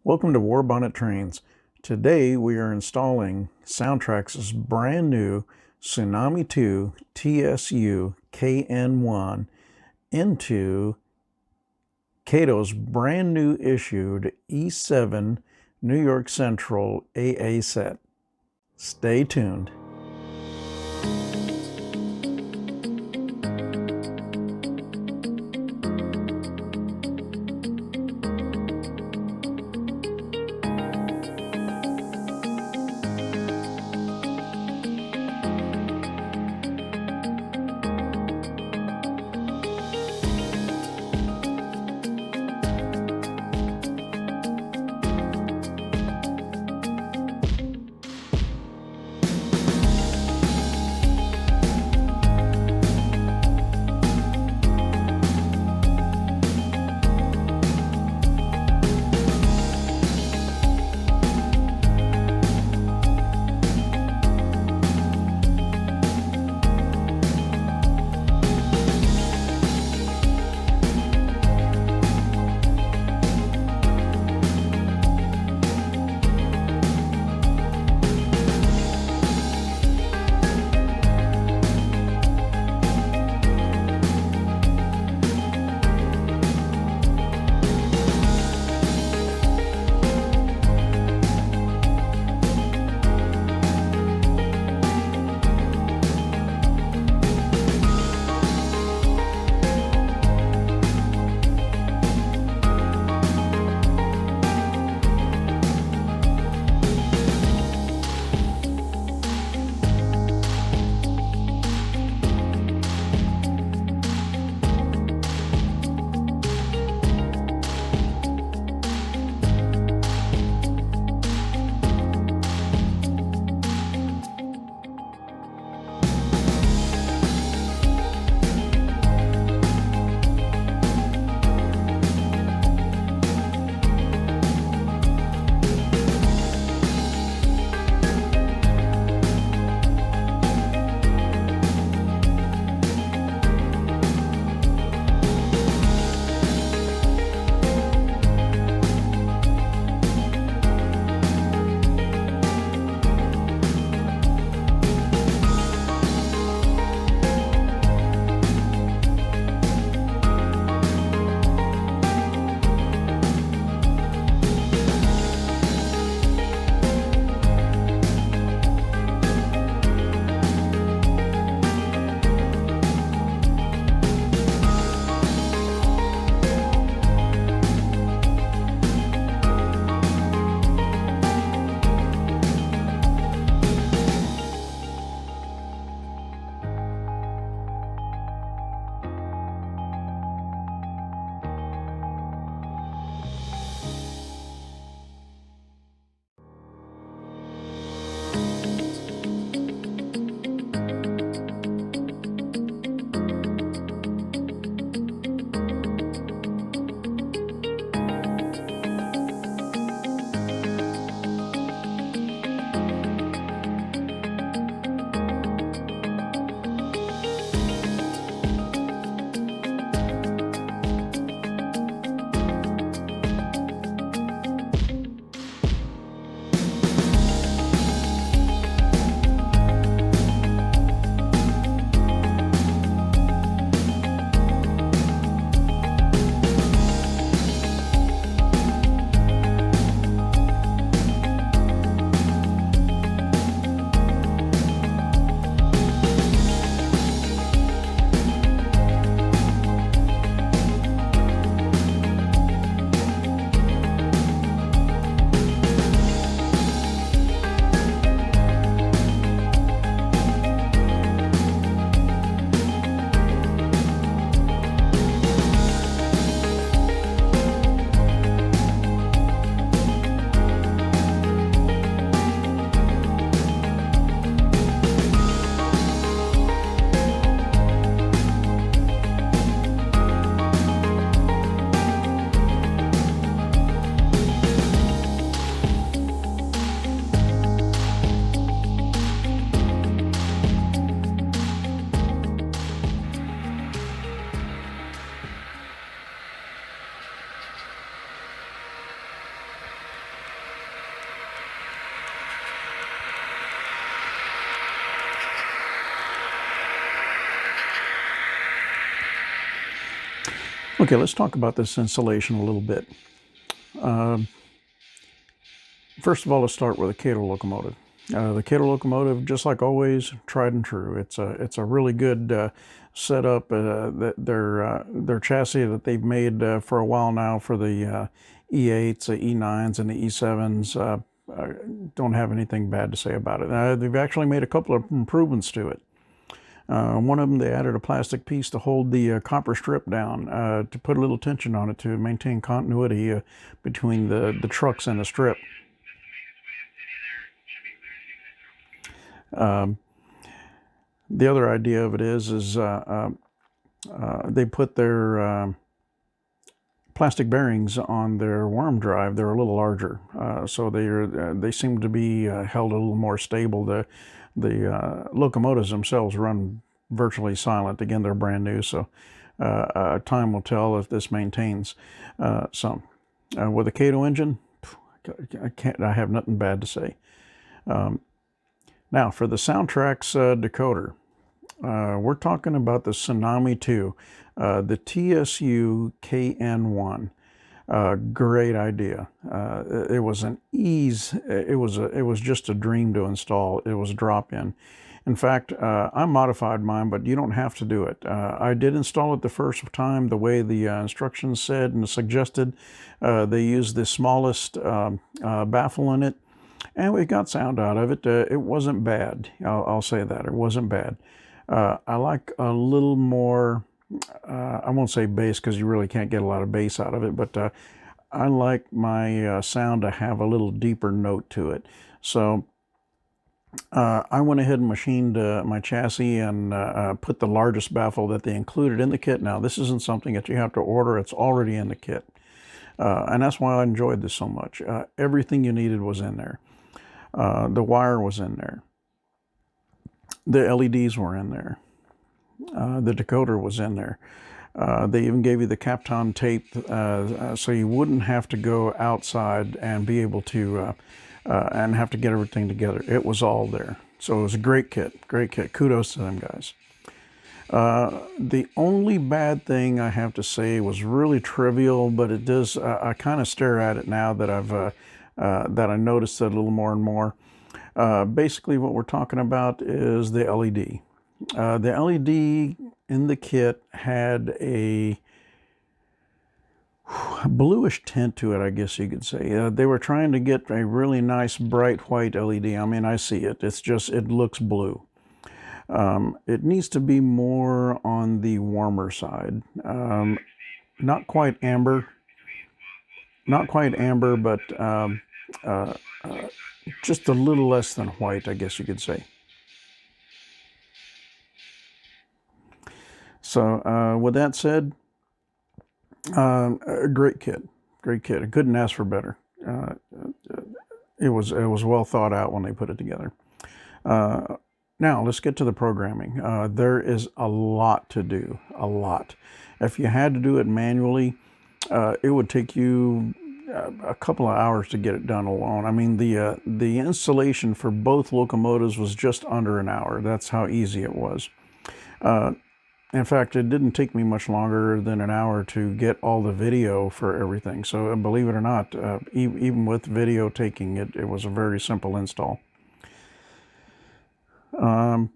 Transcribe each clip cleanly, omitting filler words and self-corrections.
Welcome to War Bonnet Trains. Today we are installing Soundtraxx's brand new Tsunami 2 TSU KN1 into Kato's brand new issued E7 New York Central AA set. Stay tuned. Okay, let's talk about this installation a little bit. First of all, let's start with the Kato locomotive. The Kato locomotive, just like always, tried and true. It's a really good setup. Their chassis that they've made for a while now for the E8s, the E9s, and the E7s. Don't have anything bad to say about it. They've actually made a couple of improvements to it. One of them, they added a plastic piece to hold the copper strip down to put a little tension on it to maintain continuity between the trucks and the strip. The other idea of it is they put their plastic bearings on their worm drive. They're a little larger, so they seem to be held a little more stable. The locomotives themselves run virtually silent. Again, they're brand new, so time will tell if this maintains some. With a Kato engine, I have nothing bad to say. Now, for the Soundtraxx decoder, we're talking about the Tsunami 2, the TSU KN1. Great idea. It was an ease. It was just a dream to install. It was a drop-in. In fact, I modified mine, but you don't have to do it. I did install it the first time the way the instructions said and suggested. They used the smallest baffle in it, and we got sound out of it. It wasn't bad. I'll say that. It wasn't bad. I like a little more, I won't say bass because you really can't get a lot of bass out of it, but I like my sound to have a little deeper note to it. So I went ahead and machined my chassis and put the largest baffle that they included in the kit. Now, this isn't something that you have to order. It's already in the kit. And that's why I enjoyed this so much. Everything you needed was in there. The wire was in there. The LEDs were in there. The decoder was in there. They even gave you the Kapton tape so you wouldn't have to go outside and be able to and have to get everything together. It was all there. So it was a great kit. Great kit. Kudos to them guys. The only bad thing I have to say was really trivial, but it does. I kind of stare at it now that I noticed it a little more and more. Basically, what we're talking about is the LED. The LED in the kit had a bluish tint to it, I guess you could say. They were trying to get a really nice bright white LED. I mean, I see it. It's just, it looks blue. It needs to be more on the warmer side. Not quite amber. Not quite amber, but just a little less than white, I guess you could say. So with that said, a great kit. Great kit. I couldn't ask for better. It was well thought out when they put it together. Now, let's get to the programming. There is a lot to do, a lot. If you had to do it manually, it would take you a couple of hours to get it done alone. I mean, the installation for both locomotives was just under an hour. That's how easy it was. In fact, it didn't take me much longer than an hour to get all the video for everything. So believe it or not, even with video taking, it was a very simple install. I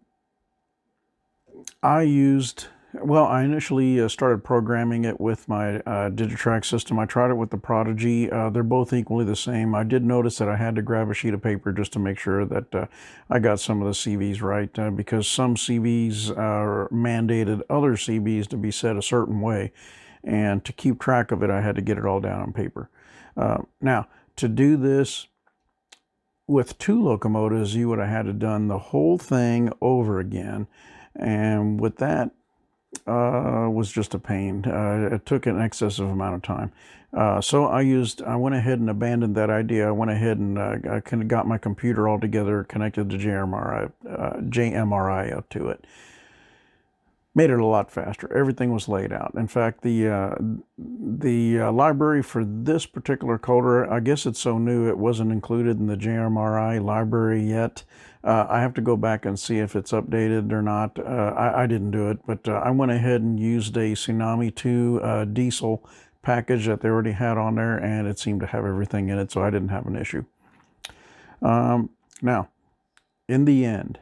initially started programming it with my Digitrax system. I tried it with the Prodigy. They're both equally the same. I did notice that I had to grab a sheet of paper just to make sure that I got some of the CVs right, because some CVs mandated other CVs to be set a certain way. And to keep track of it, I had to get it all down on paper. Now, to do this with two locomotives, you would have had to done the whole thing over again. And with that, was just a pain. It took an excessive amount of time. So I went ahead and abandoned that idea. I went ahead and I kind of got my computer all together, connected the JMRI up to it. made it a lot faster. Everything was laid out. In fact, the library for this particular coder, I guess it's so new it wasn't included in the JMRI library yet. I have to go back and see if it's updated or not. I didn't do it, but I went ahead and used a Tsunami 2 diesel package that they already had on there, and it seemed to have everything in it, so I didn't have an issue. Now, in the end,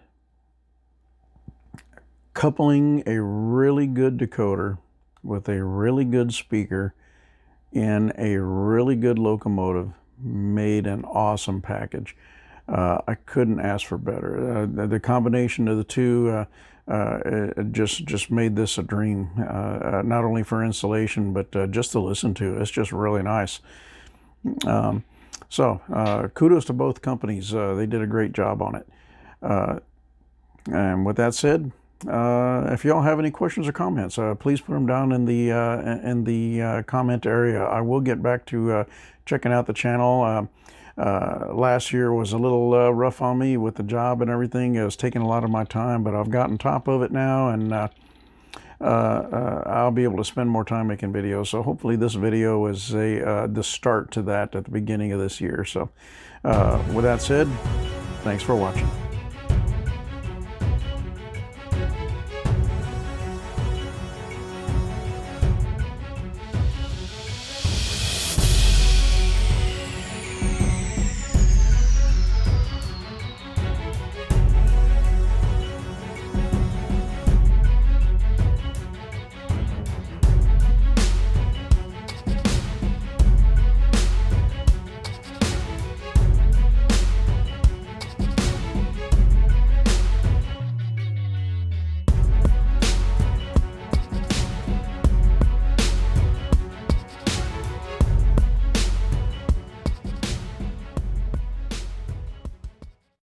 coupling a really good decoder with a really good speaker in a really good locomotive made an awesome package. I couldn't ask for better. The combination of the two just made this a dream, not only for installation, but just to listen to. It's just really nice. So kudos to both companies. They did a great job on it. And with that said, if y'all have any questions or comments, please put them down in the comment area. I will get back to checking out the channel. Last year was a little rough on me with the job and everything. It was taking a lot of my time, but I've gotten top of it now, and I'll be able to spend more time making videos. So hopefully this video is the start to that at the beginning of this year. So with that said, thanks for watching.